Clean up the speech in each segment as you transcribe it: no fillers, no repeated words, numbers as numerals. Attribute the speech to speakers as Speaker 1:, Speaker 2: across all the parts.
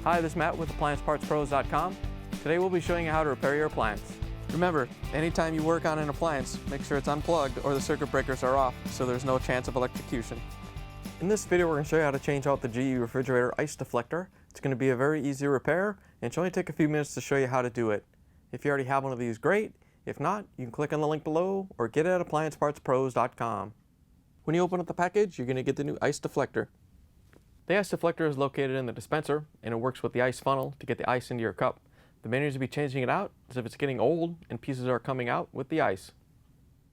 Speaker 1: Hi, this is Matt with AppliancePartsPros.com. Today we'll be showing you how to repair your appliance. Remember, anytime you work on an appliance, make sure it's unplugged or the circuit breakers are off so there's no chance of electrocution. In this video we're going to show you how to change out the GE Refrigerator Ice Deflector. It's going to be a very easy repair and it should only take a few minutes to show you how to do it. If you already have one of these, great. If not, you can click on the link below or get it at AppliancePartsPros.com. When you open up the package, you're going to get the new Ice Deflector. The ice deflector is located in the dispenser and it works with the ice funnel to get the ice into your cup. The main reason to be changing it out is if it's getting old and pieces are coming out with the ice.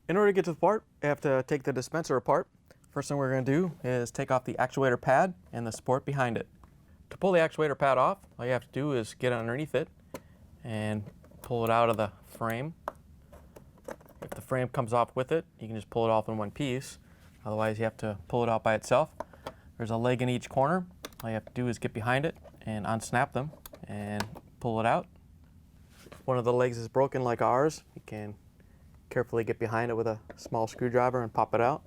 Speaker 1: In order to get to the part, you have to take the dispenser apart. First thing we're going to do is take off the actuator pad and the support behind it. To pull the actuator pad off, all you have to do is get underneath it and pull it out of the frame. If the frame comes off with it, you can just pull it off in one piece. Otherwise, you have to pull it out by itself. There's a leg in each corner. All you have to do is get behind it and unsnap them and pull it out. If one of the legs is broken like ours, you can carefully get behind it with a small screwdriver and pop it out.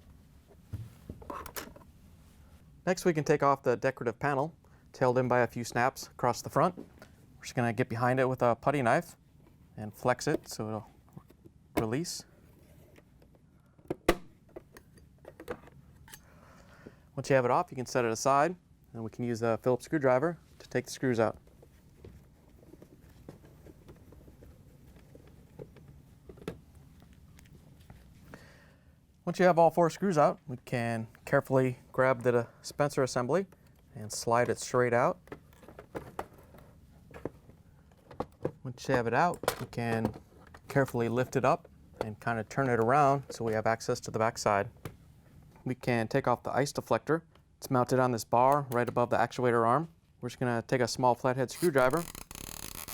Speaker 1: Next, we can take off the decorative panel. It's held in by a few snaps across the front. We're just going to get behind it with a putty knife and flex it so it'll release. Once you have it off, you can set it aside, and we can use the Phillips screwdriver to take the screws out. Once you have all 4 screws out, we can carefully grab the dispenser assembly and slide it straight out. Once you have it out, we can carefully lift it up and kind of turn it around so we have access to the back side. We can take off the ice deflector. It's mounted on this bar right above the actuator arm. We're just going to take a small flathead screwdriver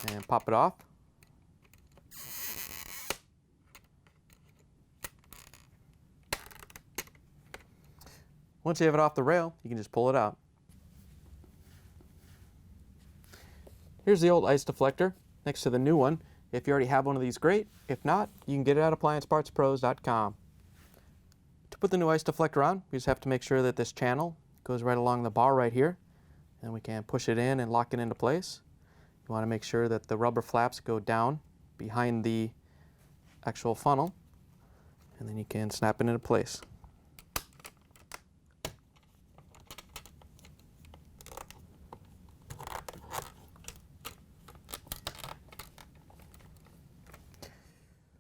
Speaker 1: and pop it off. Once you have it off the rail, you can just pull it out. Here's the old ice deflector next to the new one. If you already have one of these, great. If not, you can get it at AppliancePartsPros.com. To put the new ice deflector on, we just have to make sure that this channel goes right along the bar right here, and we can push it in and lock it into place. You want to make sure that the rubber flaps go down behind the actual funnel, and then you can snap it into place.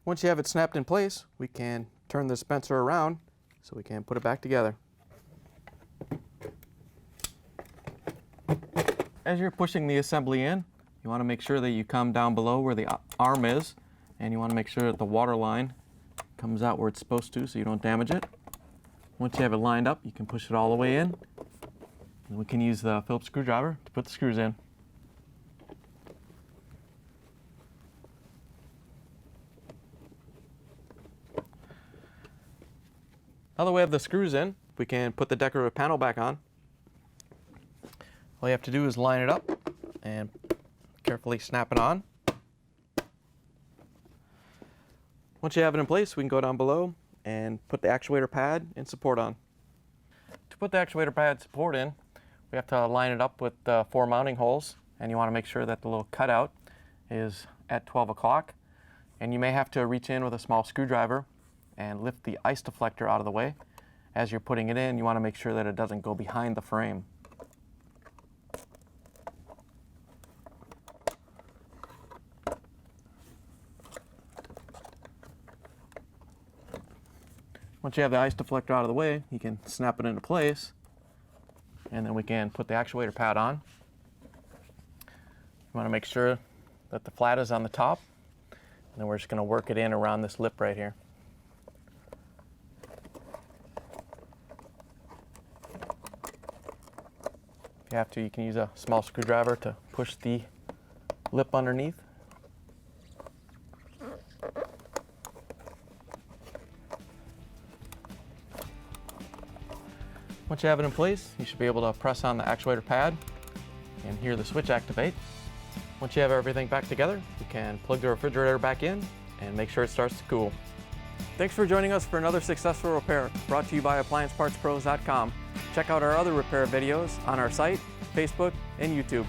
Speaker 1: Once you have it snapped in place, we can turn the dispenser around so we can put it back together. As you're pushing the assembly in, you want to make sure that you come down below where the arm is, and you want to make sure that the water line comes out where it's supposed to so you don't damage it. Once you have it lined up, you can push it all the way in, and we can use the Phillips screwdriver to put the screws in. Now that we have the screws in, we can put the decorative panel back on. All you have to do is line it up and carefully snap it on. Once you have it in place, we can go down below and put the actuator pad and support on. To put the actuator pad support in, we have to line it up with the 4 mounting holes, and you want to make sure that the little cutout is at 12 o'clock. And you may have to reach in with a small screwdriver and lift the ice deflector out of the way. As you're putting it in, you want to make sure that it doesn't go behind the frame. Once you have the ice deflector out of the way, you can snap it into place, and then we can put the actuator pad on. You want to make sure that the flat is on the top, and then we're just going to work it in around this lip right here. If you have to, you can use a small screwdriver to push the lip underneath. Once you have it in place, you should be able to press on the actuator pad and hear the switch activate. Once you have everything back together, you can plug the refrigerator back in and make sure it starts to cool. Thanks for joining us for another successful repair brought to you by AppliancePartsPros.com. Check out our other repair videos on our site, Facebook, and YouTube.